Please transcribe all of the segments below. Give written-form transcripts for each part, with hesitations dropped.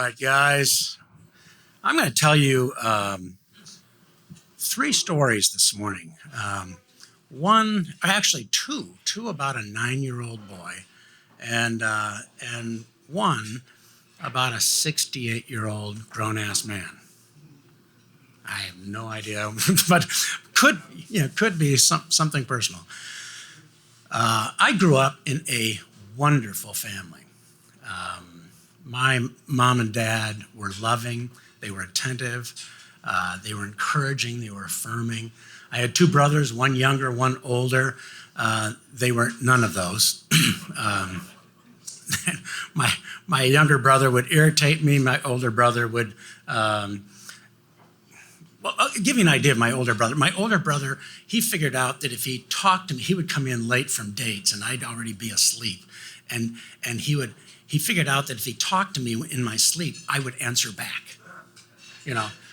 right, guys. I'm going to tell you three stories this morning. Two about a 9-year-old boy, and one about a 68-year-old grown-ass man. I have no idea, but could be something personal. I grew up in a wonderful family. My mom and dad were loving, they were attentive, they were encouraging, they were affirming. I had two brothers, one younger, one older. They were none of those. My younger brother would irritate me. My older brother would, I'll give you an idea of my older brother. My older brother, he figured out that if he talked to me, he would come in late from dates and I'd already be asleep. And he figured out that if he talked to me in my sleep, I would answer back,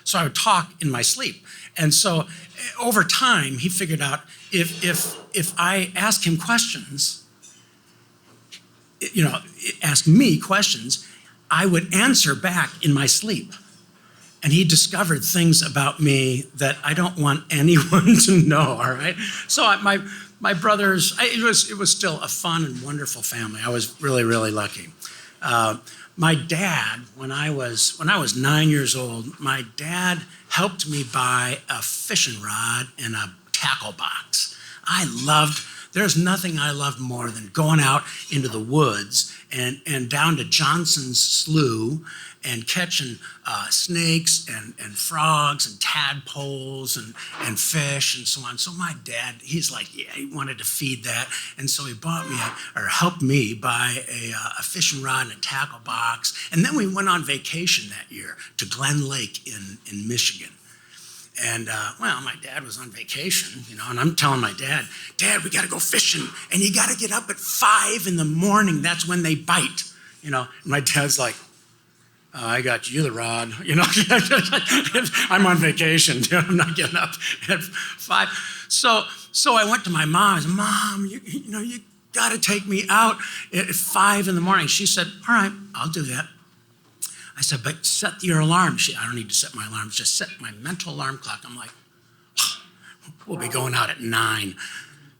So I would talk in my sleep. And so over time, he figured out if I ask him questions, ask me questions, I would answer back in my sleep. And he discovered things about me that I don't want anyone to know, all right? So my brothers, it was still a fun and wonderful family. I was really, really lucky. My dad, when I was 9 years old, my dad helped me buy a fishing rod and a tackle box. There's nothing I loved more than going out into the woods and down to Johnson's Slough and catching snakes and frogs and tadpoles and fish and so on. So my dad, he's like, he wanted to feed that. And so he helped me buy a fishing rod and a tackle box. And then we went on vacation that year to Glen Lake in Michigan. And, my dad was on vacation, and I'm telling my dad, we got to go fishing, and you got to get up at 5 a.m. That's when they bite, And my dad's like, I got you the rod, I'm on vacation, I'm not getting up at 5. So I went to my mom. I said, Mom, you got to take me out at 5 a.m. She said, all right, I'll do that. I said, but set your alarm. I don't need to set my alarm, just set my mental alarm clock. I'm like, we'll be going out at 9.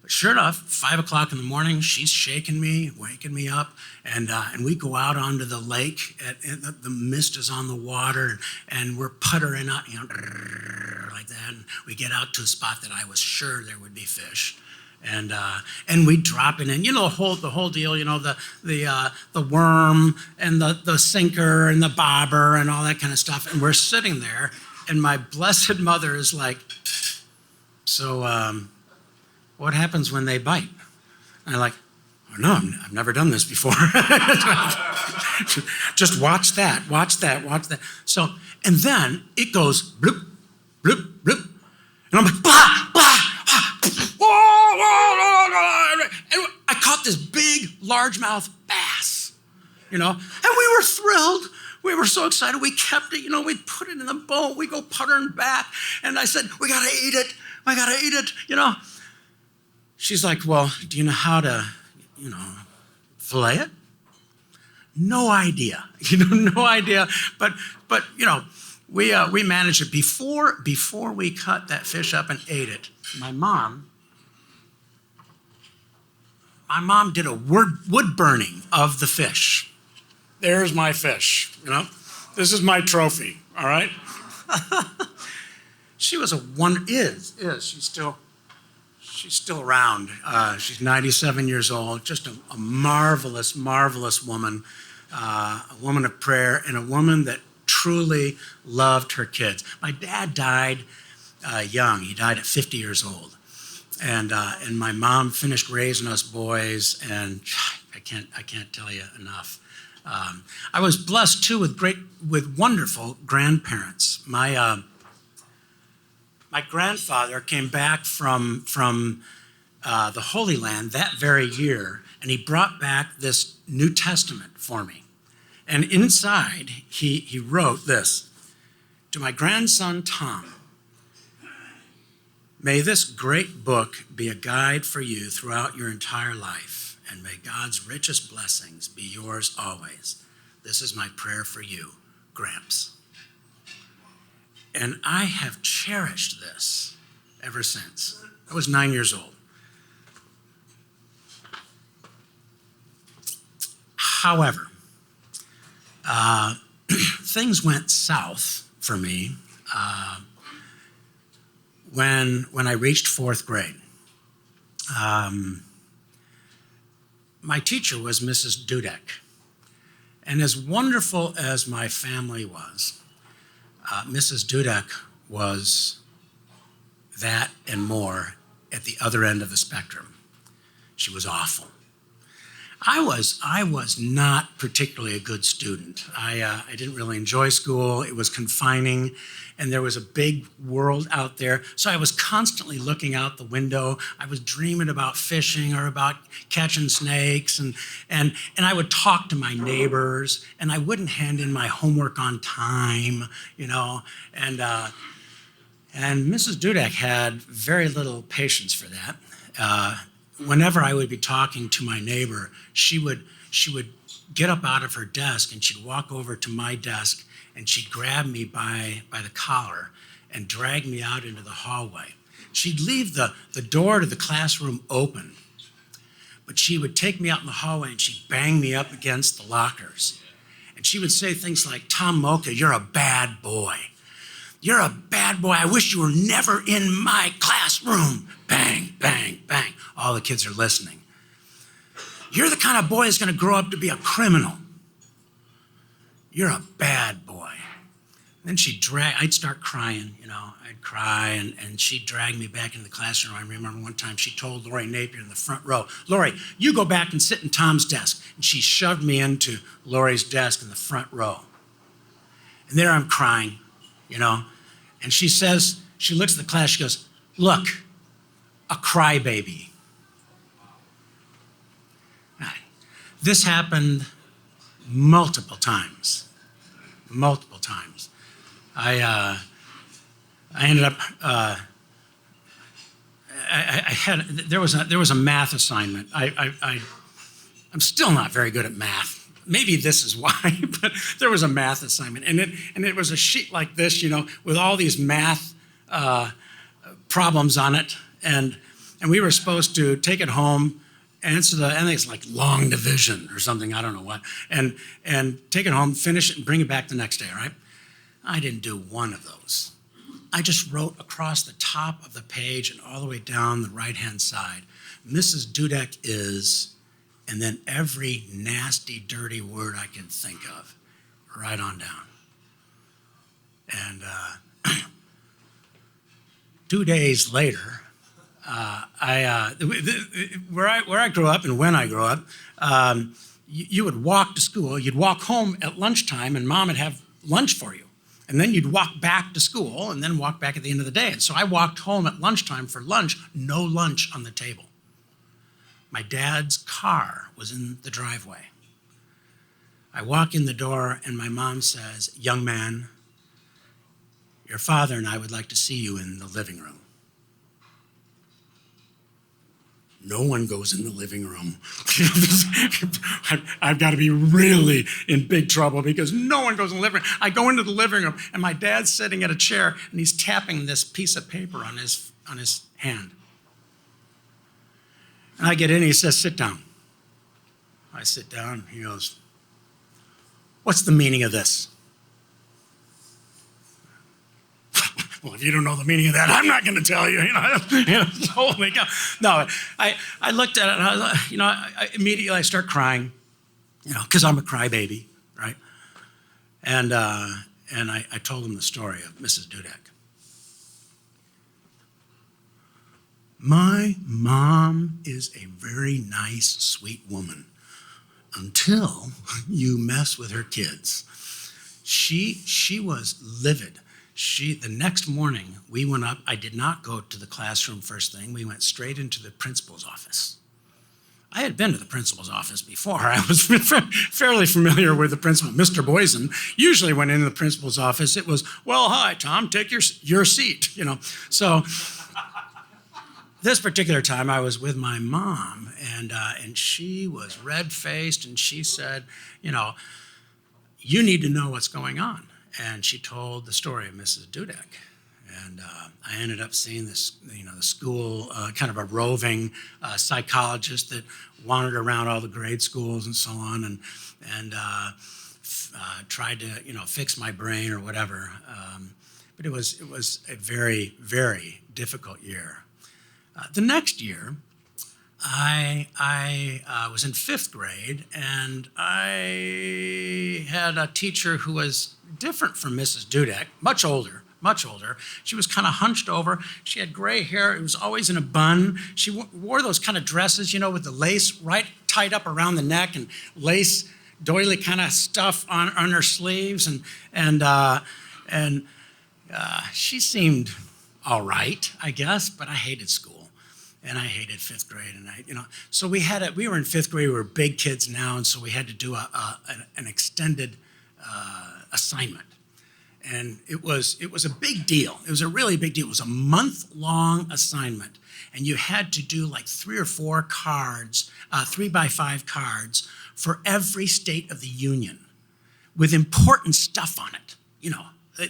But sure enough, 5 o'clock in the morning, she's shaking me, waking me up, and we go out onto the lake, and the mist is on the water, and we're puttering out, like that, and we get out to a spot that I was sure there would be fish. And we drop it in, the whole deal, the worm and the sinker and the bobber and all that kind of stuff. And we're sitting there, and my blessed mother is like, so what happens when they bite? And I'm like, oh, no, I've never done this before. Just watch that. So, and then it goes bloop, bloop, bloop. And I'm like, blah, blah. And I caught this big, largemouth bass, and we were thrilled. We were so excited. We kept it, we put it in the boat. We go puttering back, and I said, we got to eat it. I got to eat it, She's like, well, do you know how to, fillet it? No idea, no idea. But we managed it. Before we cut that fish up and ate it, my mom did a wood burning of the fish. There's my fish, This is my trophy, all right? She was she's still around. She's 97 years old, just a marvelous, marvelous woman, a woman of prayer, and a woman that truly loved her kids. My dad died young. He died at 50 years old. And my mom finished raising us boys, and I can't tell you enough. I was blessed too with wonderful grandparents. My grandfather came back from the Holy Land that very year, and he brought back this New Testament for me. And inside, he wrote this: to my grandson Tom, may this great book be a guide for you throughout your entire life, and may God's richest blessings be yours always. This is my prayer for you. Gramps. And I have cherished this ever since. I was 9 years old. However, things went south for me when I reached fourth grade. My teacher was Mrs. Dudek. And as wonderful as my family was, Mrs. Dudek was that and more at the other end of the spectrum. She was awful. I was not particularly a good student. I didn't really enjoy school. It was confining, and there was a big world out there. So I was constantly looking out the window. I was dreaming about fishing or about catching snakes, and I would talk to my neighbors, and I wouldn't hand in my homework on time, you know, and Mrs. Dudek had very little patience for that. Whenever I would be talking to my neighbor, she would get up out of her desk and she'd walk over to my desk and she'd grab me by the collar and drag me out into the hallway. She'd leave the door to the classroom open, but she would take me out in the hallway and she'd bang me up against the lockers. And she would say things like, "Tom Moucka, you're a bad boy. You're a bad boy. I wish you were never in my classroom." Bang, bang, bang. All the kids are listening. "You're the kind of boy that's going to grow up to be a criminal. You're a bad boy." Then I'd start crying, you know, I'd cry, and she'd drag me back into the classroom. I remember one time she told Lori Napier in the front row, "Lori, you go back and sit in Tom's desk." And she shoved me into Lori's desk in the front row. And there I'm crying, you know, and she looks at the class, she goes, "Look, a crybaby." This happened multiple times. I ended up, there was a math assignment. I'm still not very good at math. Maybe this is why, but there was a math assignment, and it was a sheet like this, you know, with all these math problems on it, and we were supposed to take it home, answer I think it's like long division or something, I don't know what, and take it home, finish it, and bring it back the next day, right? I didn't do one of those. I just wrote across the top of the page and all the way down the right-hand side, "Mrs. Dudek is," and then every nasty, dirty word I can think of, right on down. And 2 days later, where I grew up and when I grew up, you would walk to school, you'd walk home at lunchtime, and Mom would have lunch for you. And then you'd walk back to school and then walk back at the end of the day. And so I walked home at lunchtime for lunch, no lunch on the table. My dad's car was in the driveway. I walk in the door and my mom says, "Young man, your father and I would like to see you in the living room." No one goes in the living room. I've got to be really in big trouble because no one goes in the living room. I go into the living room and my dad's sitting at a chair and he's tapping this piece of paper on his hand. And I get in and he says, "Sit down." I sit down. He goes, "What's the meaning of this?" Well, if you don't know the meaning of that, I'm not going to tell you. Holy cow. No, I looked at it and I immediately I start crying, because I'm a crybaby, right? And I told him the story of Mrs. Dudek. "My mom is a very nice, sweet woman until you mess with her kids." She was livid. The next morning, we went up. I did not go to the classroom first thing. We went straight into the principal's office. I had been to the principal's office before. I was fairly familiar with the principal, Mr. Boysen. Usually when in the principal's office, it was, "Well, hi, Tom, take your seat," So this particular time, I was with my mom, and she was red-faced, and she said, "You need to know what's going on." And she told the story of Mrs. Dudek. And I ended up seeing this, the school, kind of a roving psychologist that wandered around all the grade schools and so on, and tried to, fix my brain or whatever. But it was a very, very difficult year. The next year, I was in 5th grade, and I had a teacher who was different from Mrs. Dudek, much older. She was kind of hunched over. She had gray hair. It was always in a bun. She wore those kind of dresses, with the lace right tied up around the neck and lace doily kind of stuff on her sleeves. And she seemed all right, I guess, but I hated school. And I hated 5th grade. And so we were in 5th grade. We were big kids now. And so we had to do an extended assignment. And it was a big deal. It was a really big deal. It was a month-long assignment. And you had to do like 3 or 4 cards, 3x5 cards for every state of the union with important stuff on it.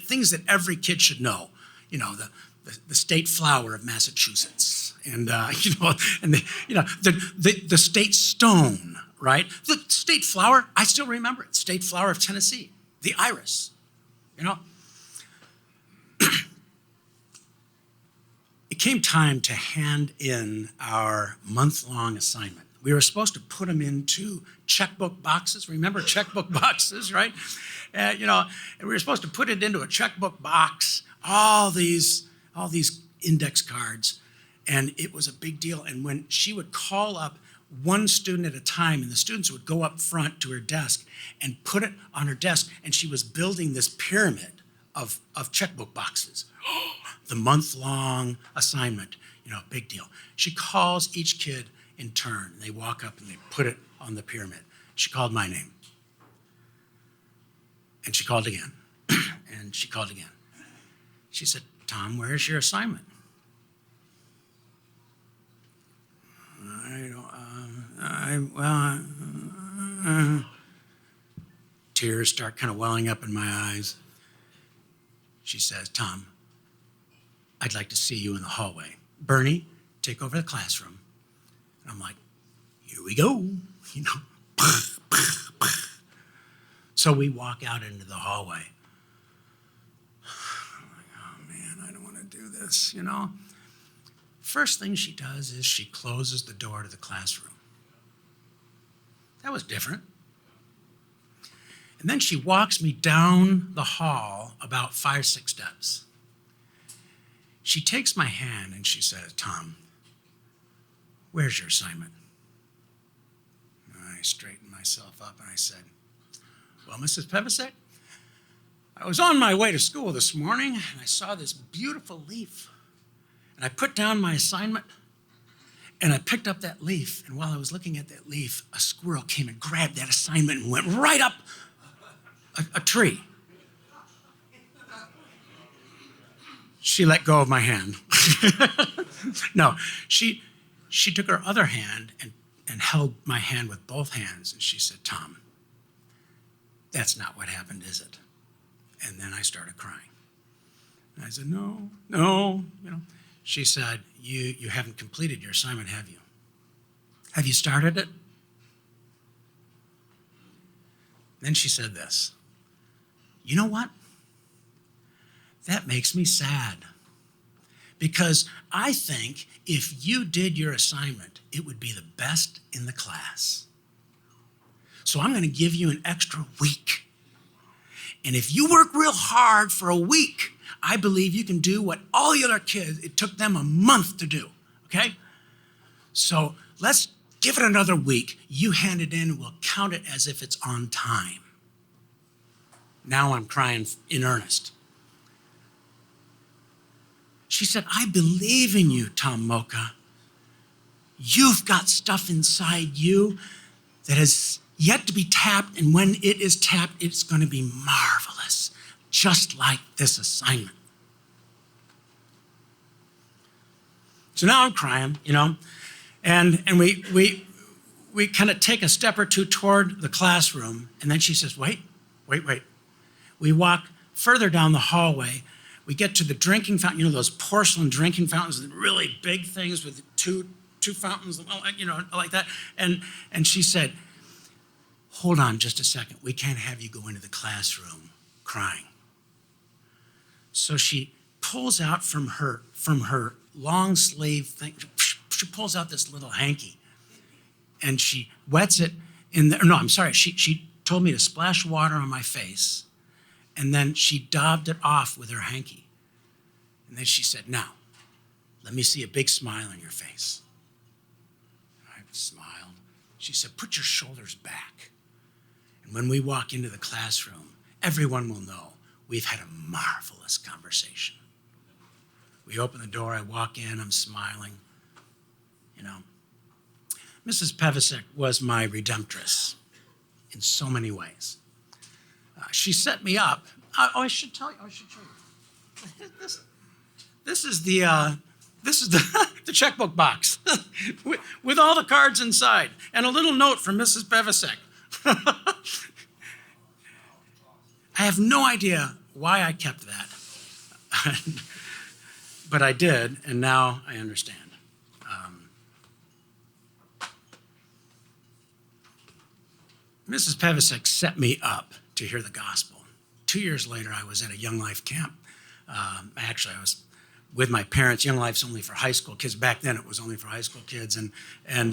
Things that every kid should know. The state flower of Massachusetts, and the state stone, right? The state flower, I still remember it. State flower of Tennessee, the iris. It came time to hand in our month-long assignment. We were supposed to put them into checkbook boxes. Remember checkbook boxes, right? And we were supposed to put it into a checkbook box, all these index cards, and it was a big deal. And when she would call up one student at a time, and the students would go up front to her desk and put it on her desk, and she was building this pyramid of checkbook boxes. The month-long assignment, big deal. She calls each kid in turn. They walk up and they put it on the pyramid. She called my name. And she called again. And she called again. She said, "Tom, where's your assignment?" Tears start kind of welling up in my eyes. She says, "Tom, I'd like to see you in the hallway. Bernie, take over the classroom." And I'm like, here we go, So we walk out into the hallway. I'm like, oh man, I don't want to do this, First thing she does is she closes the door to the classroom. That was different. And then she walks me down the hall about 5, 6 steps. She takes my hand and she says, "Tom, where's your assignment?" And I straightened myself up and I said, "Well, Mrs. Pevasek, I was on my way to school this morning and I saw this beautiful leaf. And I put down my assignment and I picked up that leaf. And while I was looking at that leaf, a squirrel came and grabbed that assignment and went right up a tree." She let go of my hand. No, she took her other hand and held my hand with both hands. And she said, "Tom, that's not what happened, is it?" And then I started crying. And I said, no. She said, you haven't completed your assignment, have you? Have you started it? Then she said this, "You know what? That makes me sad. Because I think if you did your assignment, it would be the best in the class. So I'm going to give you an extra week. And if you work real hard for a week, I believe you can do what all the other kids, it took them a month to do, okay? So let's give it another week. You hand it in, we'll count it as if it's on time." Now I'm crying in earnest. She said, "I believe in you, Tom Moucka. You've got stuff inside you that has yet to be tapped, and when it is tapped, it's going to be marvelous, just like this assignment." So now I'm crying, and we kind of take a step or two toward the classroom, and then she says, wait. We walk further down the hallway, we get to the drinking fountain, those porcelain drinking fountains, really big things with two fountains, like that. And she said, hold on just a second. We can't have you go into the classroom crying. So she pulls out from her long sleeve thing, she pulls out this little hanky and she wets it she told me to splash water on my face, and then she daubed it off with her hanky. And then she said, now, let me see a big smile on your face. I smiled. She said, put your shoulders back. And when we walk into the classroom, everyone will know we've had a marvelous conversation. We open the door, I walk in, I'm smiling. Mrs. Pevasek was my redemptress in so many ways. She set me up. I should show you. This is the the checkbook box with all the cards inside and a little note from Mrs. Pevasek. I have no idea why I kept that, but I did, and now I understand. Mrs. Pevasek set me up to hear the gospel. 2 years later, I was at a Young Life camp. Actually, I was with my parents. Young Life's only for high school kids. Back then, it was only for high school kids. And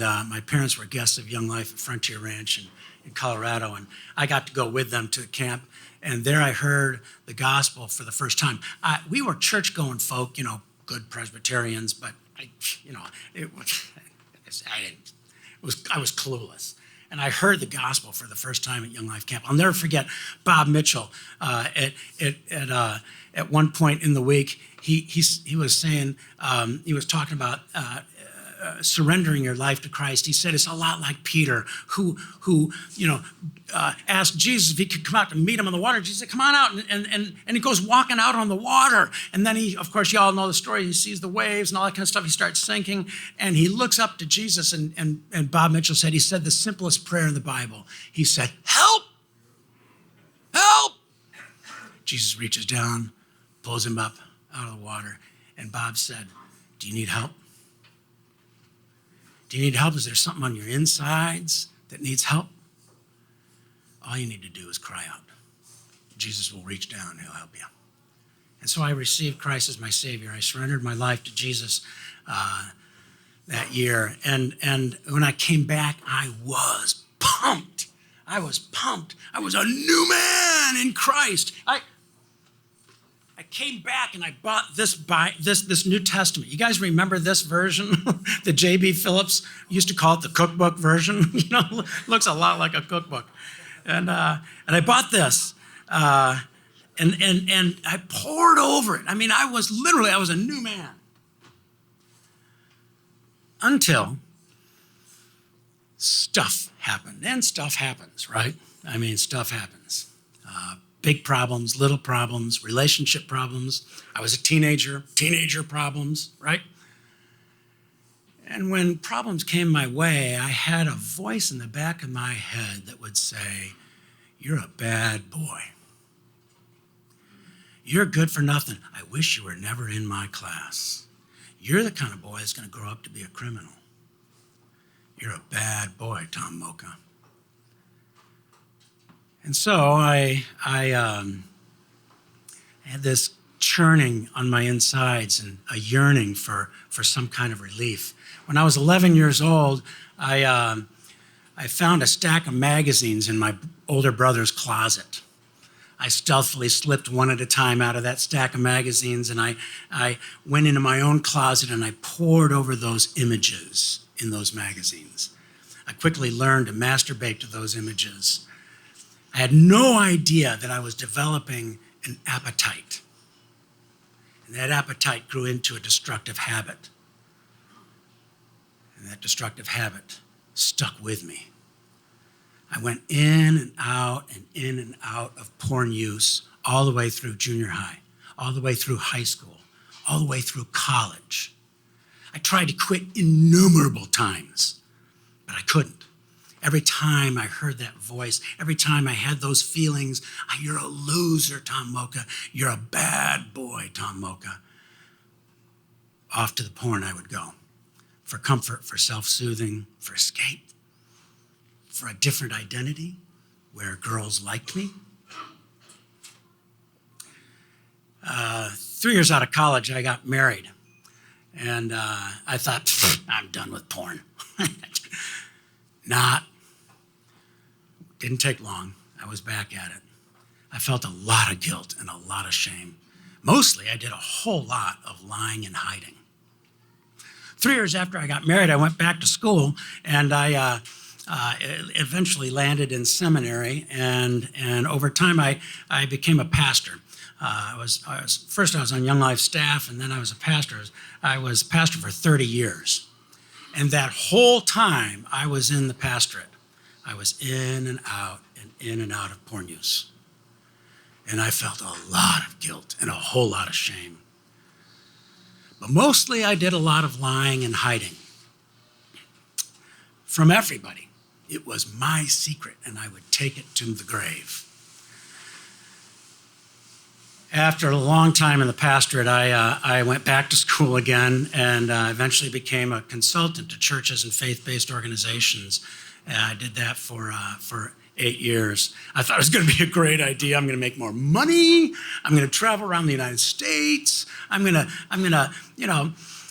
my parents were guests of Young Life at Frontier Ranch in Colorado. And I got to go with them to the camp. And there I heard the gospel for the first time. We were church-going folk, good Presbyterians, but I was clueless. And I heard the gospel for the first time at Young Life Camp. I'll never forget Bob Mitchell. At one point in the week, he was saying, he was talking about surrendering your life to Christ. He said it's a lot like Peter, who asked Jesus if he could come out to meet him on the water. Jesus said, come on out. And he goes walking out on the water. And then of course, you all know the story. He sees the waves and all that kind of stuff. He starts sinking. And he looks up to Jesus. And Bob Mitchell said, he said the simplest prayer in the Bible. He said, help, help. Jesus reaches down, pulls him up out of the water. And Bob said, do you need help? Do you need help? Is there something on your insides that needs help? All you need to do is cry out. Jesus will reach down and he'll help you. And so I received Christ as my Savior. I surrendered my life to Jesus that year. And when I came back, I was pumped. I was a new man in Christ. I came back and I bought this New Testament. You guys remember this version? The J.B. Phillips used to call it the cookbook version. Looks a lot like a cookbook. And I bought this, and I poured over it. I mean, I was a new man. Until stuff happened. And stuff happens, right? I mean, stuff happens. Big problems, little problems, relationship problems. I was a teenager problems, right? And when problems came my way, I had a voice in the back of my head that would say, you're a bad boy. You're good for nothing. I wish you were never in my class. You're the kind of boy that's going to grow up to be a criminal. You're a bad boy, Tom Moucka. And so I had this churning on my insides and a yearning for some kind of relief. When I was 11 years old, I found a stack of magazines in my older brother's closet. I stealthily slipped one at a time out of that stack of magazines, and I went into my own closet and I pored over those images in those magazines. I quickly learned to masturbate to those images. I had no idea that I was developing an appetite. And that appetite grew into a destructive habit. And that destructive habit stuck with me. I went in and out of porn use all the way through junior high, all the way through high school, all the way through college. I tried to quit innumerable times, but I couldn't. Every time I heard that voice, every time I had those feelings, you're a loser, Tom Moucka. You're a bad boy, Tom Moucka. Off to the porn I would go for comfort, for self-soothing, for escape, for a different identity where girls liked me. 3 years out of college, I got married. And I thought, I'm done with porn. Didn't take long. I was back at it. I felt a lot of guilt and a lot of shame. Mostly, I did a whole lot of lying and hiding. 3 years after I got married, I went back to school, and I eventually landed in seminary. And over time, I became a pastor. First I was on Young Life staff, and then I was a pastor. I was pastor for 30 years. And that whole time I was in the pastorate, I was in and out of porn use. And I felt a lot of guilt and a whole lot of shame. But mostly I did a lot of lying and hiding from everybody. It was my secret, and I would take it to the grave. After a long time in the pastorate, I went back to school again and eventually became a consultant to churches and faith-based organizations. I did that for 8 years. I thought it was going to be a great idea. I'm going to make more money. I'm going to travel around the United States. I'm going to,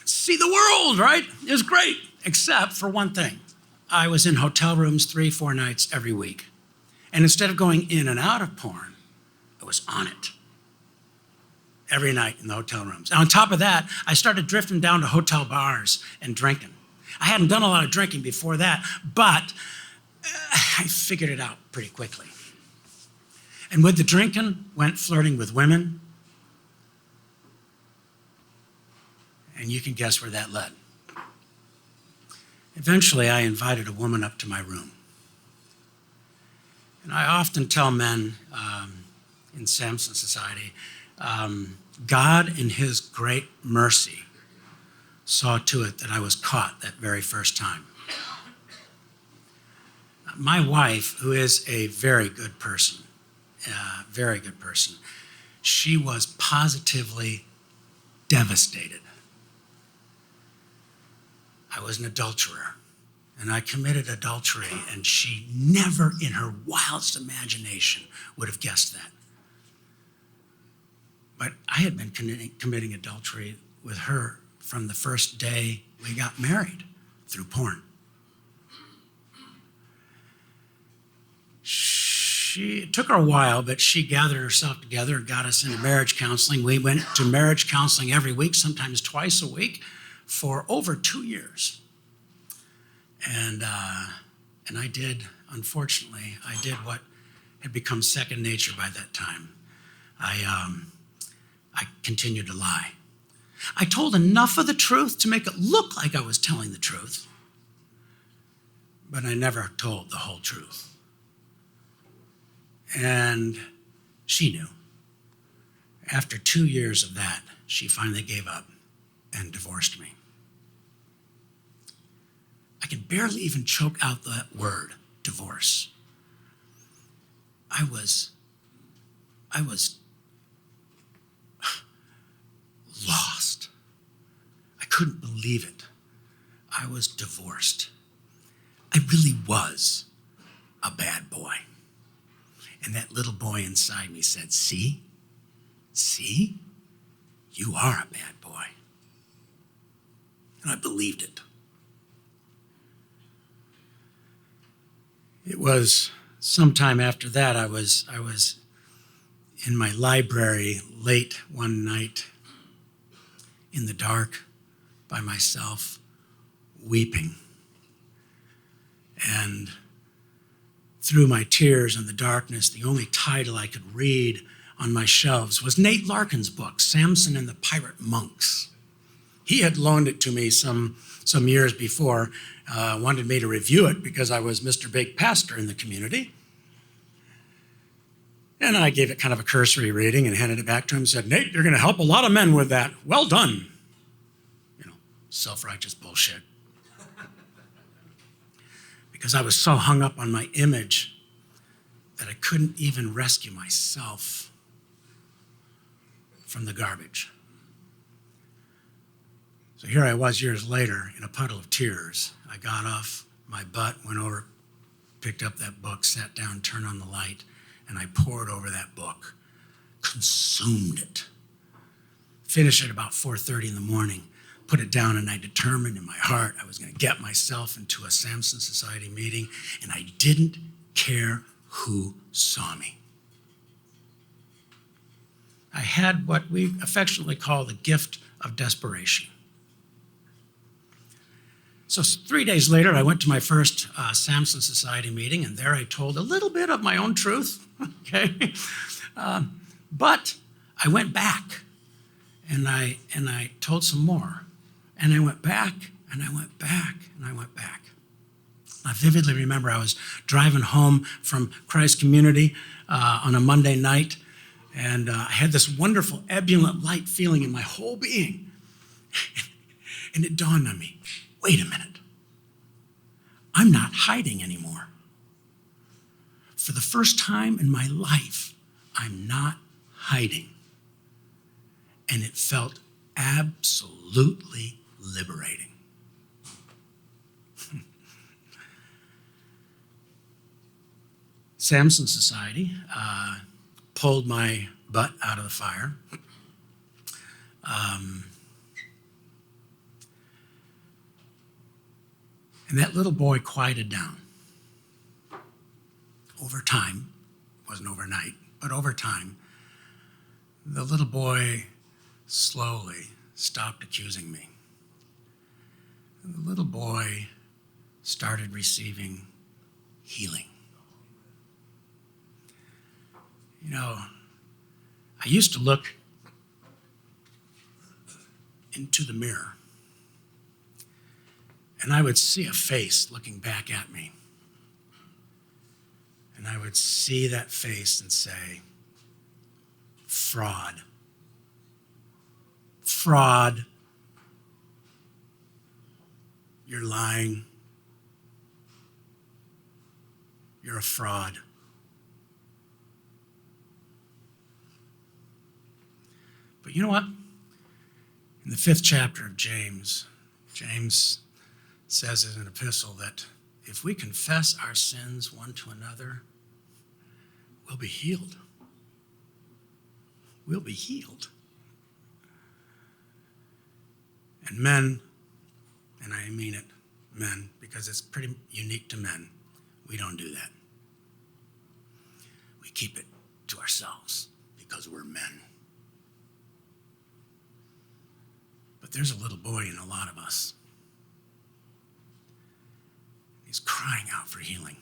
see the world, right? It was great, except for one thing. I was in hotel rooms 3-4 nights every week. And instead of going in and out of porn, I was on it every night in the hotel rooms. And on top of that, I started drifting down to hotel bars and drinking. I hadn't done a lot of drinking before that, but I figured it out pretty quickly. And with the drinking, went flirting with women. And you can guess where that led. Eventually, I invited a woman up to my room. And I often tell men in Samson Society, God in his great mercy saw to it that I was caught that very first time. My wife, who is a very good person, she was positively devastated. I was an adulterer, and I committed adultery, and she never in her wildest imagination would have guessed that. But I had been committing adultery with her from the first day we got married through porn. It took her a while, but she gathered herself together and got us into marriage counseling. We went to marriage counseling every week, sometimes twice a week, for over 2 years. And I did, unfortunately, what had become second nature by that time. I continued to lie. I told enough of the truth to make it look like I was telling the truth, but I never told the whole truth. And she knew. After 2 years of that, she finally gave up and divorced me. I can barely even choke out that word, divorce. I was lost. I couldn't believe it. I was divorced. I really was a bad boy. And that little boy inside me said, see, you are a bad boy. And I believed it. It was sometime after that, I was in my library late one night in the dark by myself, weeping. And through my tears and the darkness, the only title I could read on my shelves was Nate Larkin's book, Samson and the Pirate Monks. He had loaned it to me some years before, wanted me to review it because I was Mr. Big Pastor in the community. And I gave it kind of a cursory reading and handed it back to him and said, Nate, you're going to help a lot of men with that. Well done. Self-righteous bullshit. because I was so hung up on my image that I couldn't even rescue myself from the garbage. So here I was years later in a puddle of tears. I got off my butt, went over, picked up that book, sat down, turned on the light, and I poured over that book, consumed it. Finished at about 4:30 in the morning, put it down, and I determined in my heart I was going to get myself into a Samson Society meeting, and I didn't care who saw me. I had what we affectionately call the gift of desperation. So 3 days later, I went to my first Samson Society meeting, and there I told a little bit of my own truth, okay? But I went back, and I told some more. And I went back, and I went back, and I went back. I vividly remember I was driving home from Christ Community on a Monday night, and I had this wonderful ebullient light feeling in my whole being. And it dawned on me, wait a minute. I'm not hiding anymore. For the first time in my life, I'm not hiding. And it felt absolutely liberating. Samson Society pulled my butt out of the fire. And that little boy quieted down. Over time, it wasn't overnight, but over time, the little boy slowly stopped accusing me. And the little boy started receiving healing. You know, I used to look into the mirror, and I would see a face looking back at me. And I would see that face and say, fraud. Fraud. You're lying. You're a fraud. But you know what? In the 5th chapter of James, James says in an epistle that if we confess our sins one to another, we'll be healed. We'll be healed. And men, and I mean it, men, because it's pretty unique to men, we don't do that. We keep it to ourselves because we're men. But there's a little boy in a lot of us. He's crying out for healing.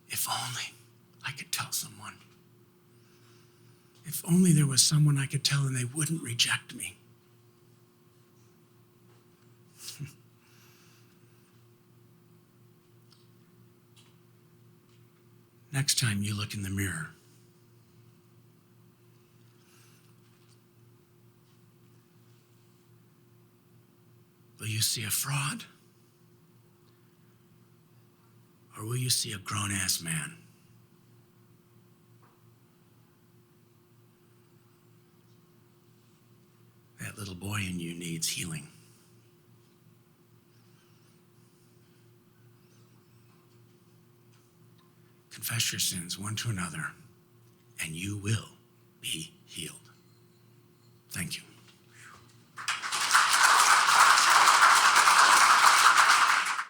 If only I could tell someone. If only there was someone I could tell and they wouldn't reject me. Next time you look in the mirror, will you see a fraud? Or will you see a grown-ass man? That little boy in you needs healing. Confess your sins one to another, and you will be healed. Thank you.